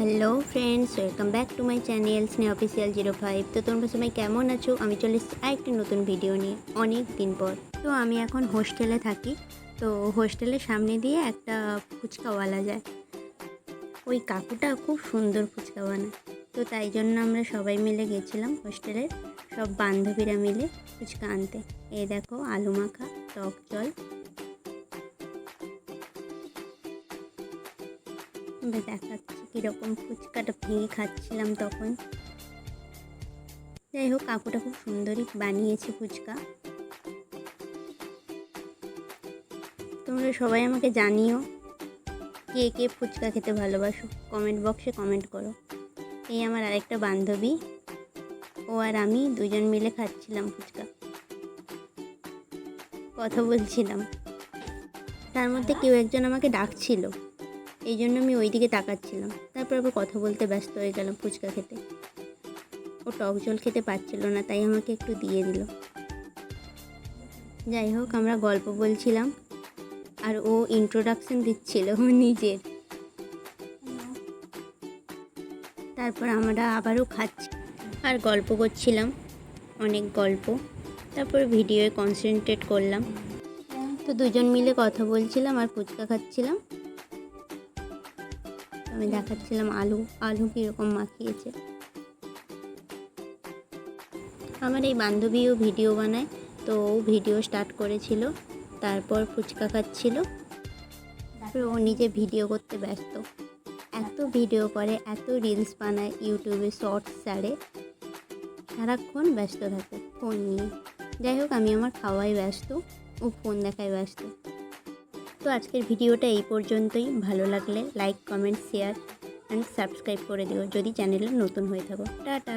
Hello friends, welcome back to my channel স্নেহ official 05। তো তোমরা সবাই কেমন আছো? আমি চলে এসেছি আরেকটি নতুন ভিডিও নিয়ে অনেক দিন পর। তো আমি এখন হোস্টেলে থাকি। তো হোস্টেলের সামনে দিয়ে একটা ফুচকাওয়ালা যায়। ওই কাকুটা খুব সুন্দর ফুচকা বানায়। তো তাই জন্য আমরা সবাই মিলে গেছিলাম হোস্টেলের সব বান্ধবীরা মিলে ফুচকা আনতে। এই দেখো, আলু মাখা, টক জল, দেখাচ্ছি কীরকম ফুচকাটা ভেঙে খাচ্ছিলাম তখন। যাই হোক, কাকুটা খুব সুন্দরই বানিয়েছে ফুচকা। তোমরা সবাই আমাকে জানিও কে কে ফুচকা খেতে ভালোবাসো, কমেন্ট বক্সে কমেন্ট করো। এই আমার আরেকটা বান্ধবী, ও আর আমি দুজন মিলে খাচ্ছিলাম ফুচকা, কথা বলছিলাম। তার মধ্যে কেউ একজন আমাকে ডাকছিল, এই জন্য আমি ওই দিকে তাকাচ্ছিলাম। তারপর আবার কথা বলতে ব্যস্ত হয়ে গেলাম ফুচকা খেতে। ও টক জল খেতে পারছিল না, তাই আমাকে একটু দিয়ে দিল। যাই হোক, আমরা গল্প বলছিলাম আর ও ইন্ট্রোডাকশন দিচ্ছিল নিজের। তারপর আমরা আবারও খাচ্ছি আর গল্প করছিলাম, অনেক গল্প। তারপর ভিডিওয়ে কনসেন্ট্রেট করলাম। তো দুজন মিলে কথা বলছিলাম আর ফুচকা খাচ্ছিলাম। আমি দেখাচ্ছিলাম আলু কীরকম মাখিয়েছে। আমার এই বান্ধবীও ভিডিও বানায়, তো ও ভিডিও স্টার্ট করেছিল, তারপর ফুচকা খাচ্ছিল। তারপর ও নিজে ভিডিও করতে ব্যস্ত, এত ভিডিও করে, এত রিলস বানায়, ইউটিউবে শর্টস ছাড়ে, সারাক্ষণ ব্যস্ত থাকে ফোন নিয়ে। যাই হোক, আমি আমার খাওয়ায় ব্যস্ত, ও ফোন দেখায় ব্যস্ত। তো আজকের ভিডিওটা এই পর্যন্তই। ভালো লাগলে like, comment, share and subscribe করে দিও যদি চ্যানেলে নতুন হয়ে থাকো। টাটা।